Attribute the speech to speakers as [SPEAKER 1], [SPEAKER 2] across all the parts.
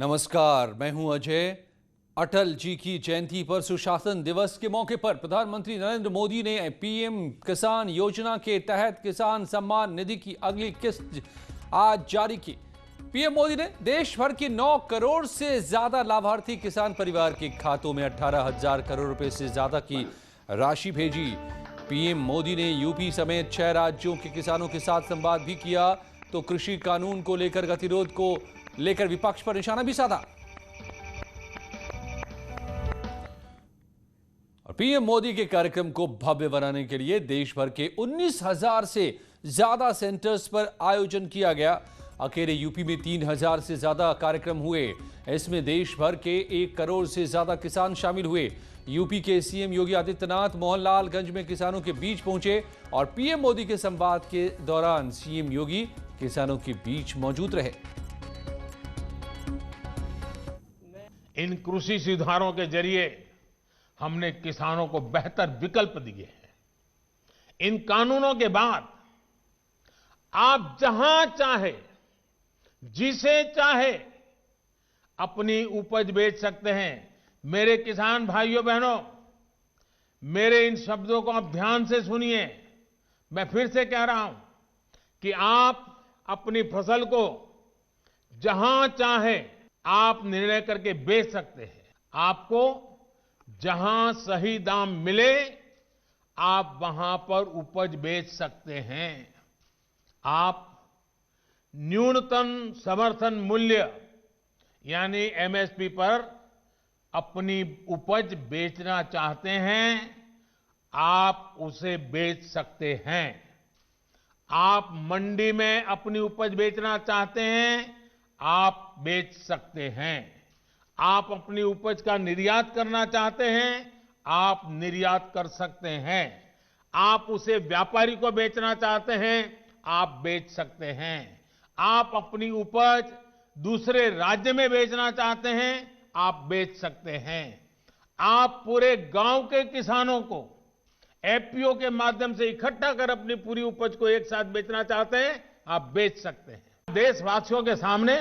[SPEAKER 1] नमस्कार, मैं हूं अजय। अटल जी की जयंती पर सुशासन दिवस के मौके पर प्रधानमंत्री नरेंद्र मोदी ने पीएम किसान योजना के तहत किसान सम्मान निधि की अगली किस्त आज जारी की। पीएम मोदी ने देश भर के 9 करोड़ से ज्यादा लाभार्थी किसान परिवार के खातों में 18,000 करोड़ रुपए से ज्यादा की राशि भेजी। पीएम मोदी ने यूपी समेत 6 राज्यों के किसानों के साथ संवाद भी किया तो कृषि कानून को लेकर गतिरोध को लेकर विपक्ष पर निशाना भी साधा। और पीएम मोदी के कार्यक्रम को भव्य बनाने के लिए देश भर के 19,000 से ज्यादा सेंटर्स पर आयोजन किया गया। अकेले यूपी में 3,000 से ज्यादा कार्यक्रम हुए। इसमें देश भर के 1 करोड़ से ज्यादा किसान शामिल हुए। यूपी के सीएम योगी आदित्यनाथ मोहनलालगंज में किसानों के बीच पहुंचे और पीएम मोदी के संवाद के दौरान सीएम योगी किसानों के बीच मौजूद रहे।
[SPEAKER 2] इन कृषि सुधारों के जरिए हमने किसानों को बेहतर विकल्प दिए हैं। इन कानूनों के बाद आप जहां चाहे, जिसे चाहे अपनी उपज बेच सकते हैं। मेरे किसान भाइयों बहनों, मेरे इन शब्दों को आप ध्यान से सुनिए। मैं फिर से कह रहा हूं कि आप अपनी फसल को जहां चाहे आप निर्णय करके बेच सकते हैं। आपको जहां सही दाम मिले आप वहां पर उपज बेच सकते हैं। आप न्यूनतम समर्थन मूल्य यानी एमएसपी पर अपनी उपज बेचना चाहते हैं, आप उसे बेच सकते हैं। आप मंडी में अपनी उपज बेचना चाहते हैं, आप बेच सकते हैं। आप अपनी उपज का निर्यात करना चाहते हैं, आप निर्यात कर सकते हैं। आप उसे व्यापारी को बेचना चाहते हैं, आप बेच सकते हैं। आप अपनी उपज दूसरे राज्य में बेचना चाहते हैं, आप बेच सकते हैं। आप पूरे गांव के किसानों को एफपीओ के माध्यम से इकट्ठा कर अपनी पूरी उपज को एक साथ बेचना चाहते हैं, आप बेच सकते हैं। देशवासियों के सामने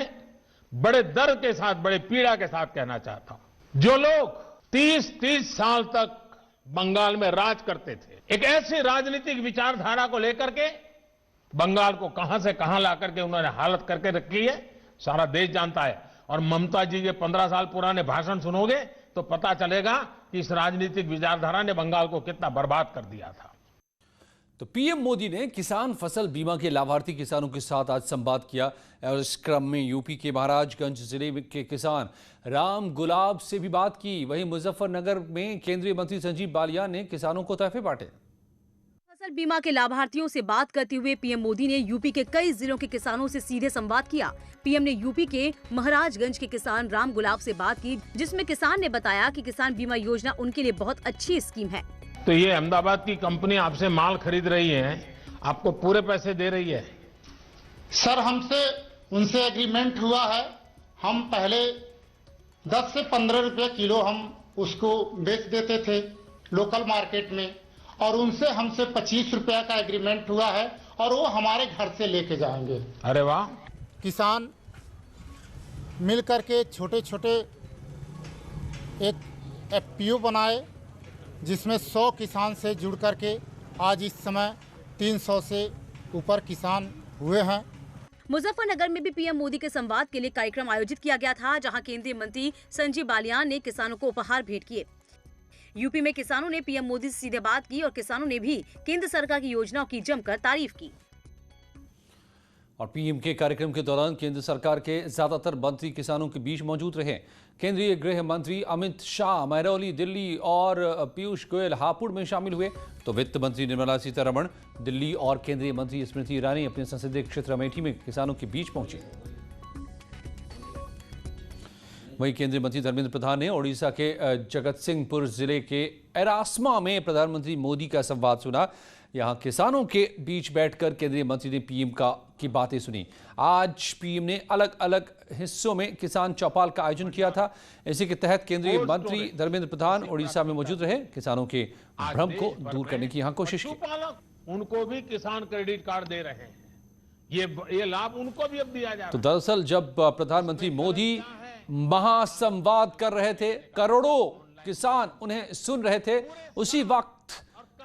[SPEAKER 2] बड़े दर्द के साथ, बड़े पीड़ा के साथ कहना चाहता हूं, जो लोग 30 साल तक बंगाल में राज करते थे, एक ऐसी राजनीतिक विचारधारा को लेकर के बंगाल को कहां से कहां ला करके उन्होंने हालत करके रखी है, सारा देश जानता है। और ममता जी के 15 साल पुराने भाषण सुनोगे तो पता चलेगा कि इस राजनीतिक विचारधारा ने बंगाल को कितना बर्बाद कर दिया था।
[SPEAKER 1] तो पीएम मोदी ने किसान फसल बीमा के लाभार्थी किसानों के साथ आज संवाद किया और इस क्रम में यूपी के महाराजगंज जिले के किसान राम गुलाब से भी बात की। वहीं मुजफ्फरनगर में केंद्रीय मंत्री संजीव बालियान ने किसानों को तोहफे बांटे।
[SPEAKER 3] फसल बीमा के लाभार्थियों से बात करते हुए पीएम मोदी ने यूपी के कई जिलों के किसानों से सीधे संवाद किया। पीएम ने यूपी के महाराजगंज के किसान राम गुलाब से बात की, जिसमें किसान ने बताया कि किसान बीमा योजना उनके लिए बहुत अच्छी स्कीम है।
[SPEAKER 2] तो ये अहमदाबाद की कंपनी आपसे माल खरीद रही है, आपको पूरे पैसे दे रही है?
[SPEAKER 4] सर, उनसे एग्रीमेंट हुआ है। हम पहले 10 से 15 रुपए किलो हम उसको बेच देते थे लोकल मार्केट में, और उनसे हमसे 25 रुपया का एग्रीमेंट हुआ है और वो हमारे घर से लेके जाएंगे।
[SPEAKER 2] अरे वाह!
[SPEAKER 4] किसान मिलकर के छोटे छोटे एक एफपीओ बनाए, जिसमें 100 किसान से जुड़ करके आज इस समय 300 से ऊपर किसान हुए हैं।
[SPEAKER 3] मुजफ्फरनगर में भी पीएम मोदी के संवाद के लिए कार्यक्रम आयोजित किया गया था, जहां केंद्रीय मंत्री संजीव बालियान ने किसानों को उपहार भेंट किए। यूपी में किसानों ने पीएम मोदी से सीधे बात की और किसानों ने भी केंद्र सरकार की योजनाओं की जमकर तारीफ की।
[SPEAKER 1] और पीएम के कार्यक्रम के दौरान केंद्र सरकार के ज्यादातर मंत्री किसानों के बीच मौजूद रहे। केंद्रीय गृह मंत्री अमित शाह महरौली दिल्ली और पीयूष गोयल हापुड़ में शामिल हुए, तो वित्त मंत्री निर्मला सीतारमण दिल्ली और केंद्रीय मंत्री स्मृति ईरानी अपने संसदीय क्षेत्र अमेठी में किसानों के बीच पहुंचे। वहीं केंद्रीय मंत्री धर्मेंद्र प्रधान ने ओडिशा के जगतसिंहपुर जिले के एरास्मा में प्रधानमंत्री मोदी का संवाद सुना। यहां किसानों के बीच बैठकर केंद्रीय मंत्री ने पीएम की बातें सुनी। आज पीएम ने अलग अलग हिस्सों में किसान चौपाल का आयोजन किया था। इसी के तहत केंद्रीय मंत्री धर्मेंद्र प्रधान ओडिशा में मौजूद रहे, किसानों के भ्रम को दूर करने की यहां कोशिश की।
[SPEAKER 2] उनको भी किसान क्रेडिट कार्ड दे रहे हैं, ये लाभ उनको भी अब दिया जा रहा है।
[SPEAKER 1] तो दरअसल जब प्रधानमंत्री मोदी महासंवाद कर रहे थे, करोड़ों किसान उन्हें सुन रहे थे। उसी वक्त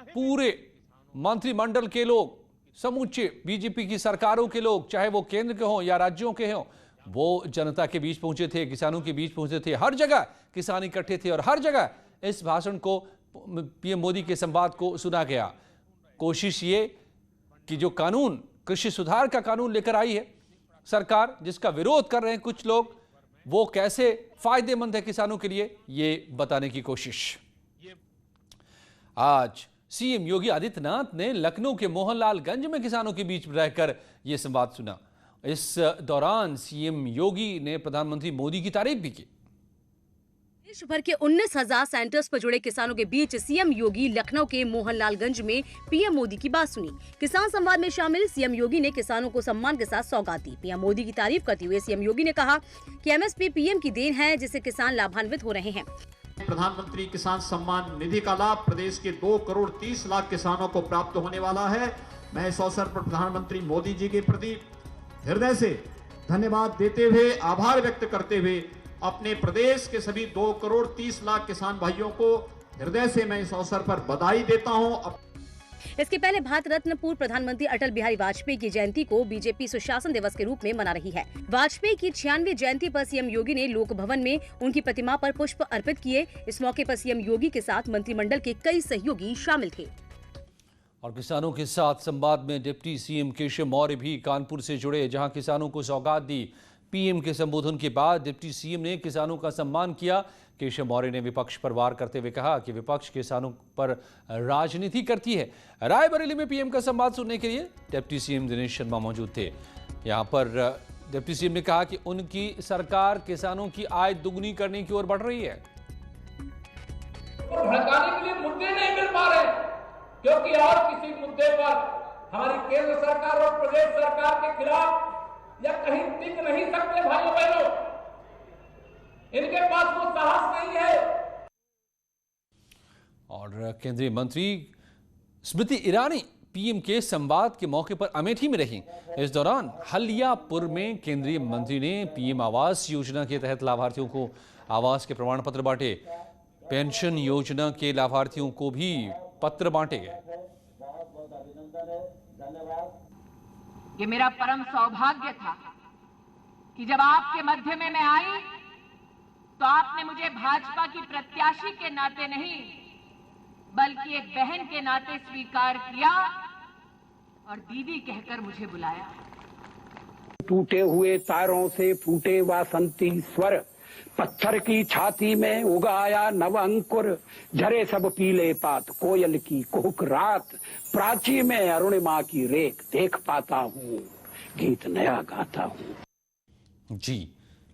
[SPEAKER 1] पूरे मंत्रिमंडल के लोग, समूचे बीजेपी की सरकारों के लोग, चाहे वो केंद्र के हों या राज्यों के हों, वो जनता के बीच पहुंचे थे, किसानों के बीच पहुंचे थे। हर जगह किसान इकट्ठे थे और हर जगह इस भाषण को, पीएम मोदी के संवाद को सुना गया। कोशिश ये कि जो कानून, कृषि सुधार का कानून लेकर आई है सरकार, जिसका विरोध कर रहे हैं कुछ लोग, वो कैसे फायदेमंद है किसानों के लिए, ये बताने की कोशिश। आज सीएम योगी आदित्यनाथ ने लखनऊ के मोहनलालगंज में किसानों के बीच रहकर यह संवाद सुना। इस दौरान सीएम योगी ने प्रधानमंत्री मोदी की तारीफ भी की।
[SPEAKER 3] देश भर के 19,000 सेंटर्स पर जुड़े किसानों के बीच सीएम योगी लखनऊ के मोहनलालगंज में पीएम मोदी की बात सुनी। किसान संवाद में शामिल सीएम योगी ने किसानों को सम्मान के साथ सौगात दी। पीएम मोदी की तारीफ करते हुए सीएम योगी ने कहा कि एमएसपी पीएम की देन है, जिससे किसान लाभान्वित हो रहे हैं।
[SPEAKER 5] प्रधानमंत्री किसान सम्मान निधि का लाभ प्रदेश के 2 करोड़ 30 लाख किसानों को प्राप्त होने वाला है। मैं इस अवसर पर प्रधानमंत्री मोदी जी के प्रति हृदय से धन्यवाद देते हुए, आभार व्यक्त करते हुए अपने प्रदेश के सभी 2 करोड़ 30 लाख किसान भाइयों को हृदय से मैं इस अवसर पर बधाई देता हूं।
[SPEAKER 3] इसके पहले भारत रत्न पूर्व प्रधानमंत्री अटल बिहारी वाजपेयी की जयंती को बीजेपी सुशासन दिवस के रूप में मना रही है। वाजपेयी की 96वीं जयंती पर सीएम योगी ने लोक भवन में उनकी प्रतिमा पर पुष्प अर्पित किए। इस मौके पर सीएम योगी के साथ मंत्रिमंडल के कई सहयोगी शामिल थे।
[SPEAKER 1] और किसानों के साथ संवाद में डिप्टी सीएम केशव मौर्य भी कानपुर से जुड़े, जहां किसानों को सौगात दी। पीएम के संबोधन के बाद डिप्टी सीएम ने किसानों का सम्मान किया। केशव मौर्य ने विपक्ष पर वार करते हुए कहा कि विपक्ष किसानों पर राजनीति करती है। रायबरेली में पीएम का संवाद सुनने के लिए डिप्टी सीएम दिनेश शर्मा मौजूद थे। यहां पर डिप्टी सीएम ने कहा कि उनकी सरकार किसानों की आय दुगनी करने की ओर बढ़ रही है।
[SPEAKER 6] भड़काने के लिए मुद्दे नहीं मिल पा रहे, क्योंकि और किसी मुद्दे पर हमारी केंद्र सरकार और प्रदेश सरकार के खिलाफ या कहीं टिक नहीं सकते। भाइयों बहनों, इनके पास वो साहस नहीं है।
[SPEAKER 1] और केंद्रीय मंत्री स्मृति ईरानी पीएम के संवाद के मौके पर अमेठी में रही। इस दौरान हलियापुर में केंद्रीय मंत्री ने पीएम आवास योजना के तहत लाभार्थियों को आवास के प्रमाण पत्र बांटे। पेंशन योजना के लाभार्थियों को भी पत्र बांटे गए।
[SPEAKER 7] ये मेरा परम सौभाग्य था कि जब आपके मध्य में मैं आई तो आपने मुझे भाजपा की प्रत्याशी के नाते नहीं, बल्कि एक बहन के नाते स्वीकार किया और दीदी कहकर मुझे बुलाया।
[SPEAKER 8] टूटे हुए तारों से फूटे वासंती स्वर, पत्थर की छाती में उगाया नव अंकुर, झरे सब पीले पात, कोयल की कुहुक रात, प्राची में अरुणिमा की रेख देख पाता हूँ, गीत नया गाता हूँ।
[SPEAKER 1] जी,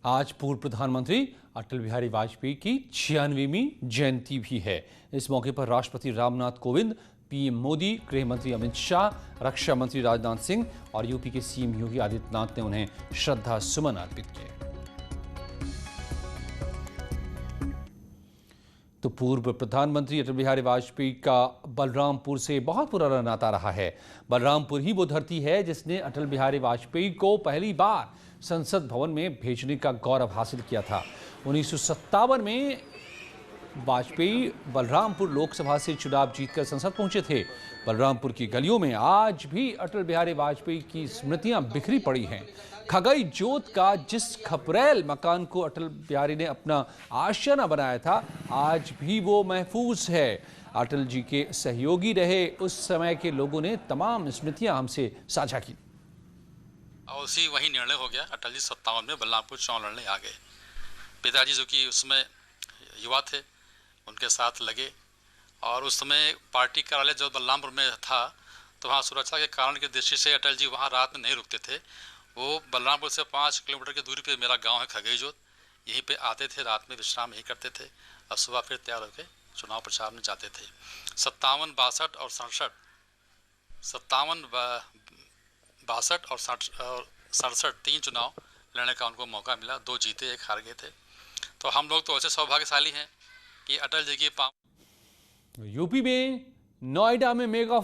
[SPEAKER 1] आज पूर्व प्रधानमंत्री अटल बिहारी वाजपेयी की 96वीं जयंती भी है। इस मौके पर राष्ट्रपति रामनाथ कोविंद, पीएम मोदी, गृह मंत्री अमित शाह, रक्षा मंत्री राजनाथ सिंह और यूपी के सीएम योगी आदित्यनाथ ने उन्हें श्रद्धा सुमन अर्पित किए। तो पूर्व प्रधानमंत्री अटल बिहारी वाजपेयी का बलरामपुर से बहुत पुराना नाता रहा है। बलरामपुर ही वो धरती है जिसने अटल बिहारी वाजपेयी को पहली बार संसद भवन में भेजने का गौरव हासिल किया था। 1957 में वाजपेयी बलरामपुर लोकसभा से चुनाव जीतकर संसद पहुंचे थे। बलरामपुर की गलियों में आज भी अटल बिहारी वाजपेयी की स्मृतियां बिखरी पड़ी हैं। खगई जोत का जिस खपरेल मकान को अटल बिहारी ने अपना आशियाना बनाया था, आज भी वो महफूज है। अटल जी के सहयोगी रहे उस समय के लोगों ने तमाम स्मृतियां हमसे साझा की।
[SPEAKER 9] और उसी वही निर्णय हो गया। अटल जी 57 में बलरामपुर चुनाव लड़ने आ गए। पिताजी जो कि उसमें युवा थे, उनके साथ लगे और उस समय पार्टी कार्यालय जो बलरामपुर में था, तो वहाँ सुरक्षा के कारण की दृष्टि से अटल जी वहाँ रात में नहीं रुकते थे। वो बलरामपुर से 5 किलोमीटर की दूरी पे मेरा गांव है खगई जोत, यहीं पे आते थे, रात में विश्राम यहीं करते थे और सुबह फिर तैयार होकर चुनाव प्रचार में जाते थे। 57, 62 और 67, 57, 62 और 67 3 चुनाव लड़ने का उनको मौका मिला। 2 जीते, 1 हार गए थे। तो हम लोग तो ऐसे सौभाग्यशाली हैं कि अटल जी की
[SPEAKER 1] यूपी में नोएडा में मेगा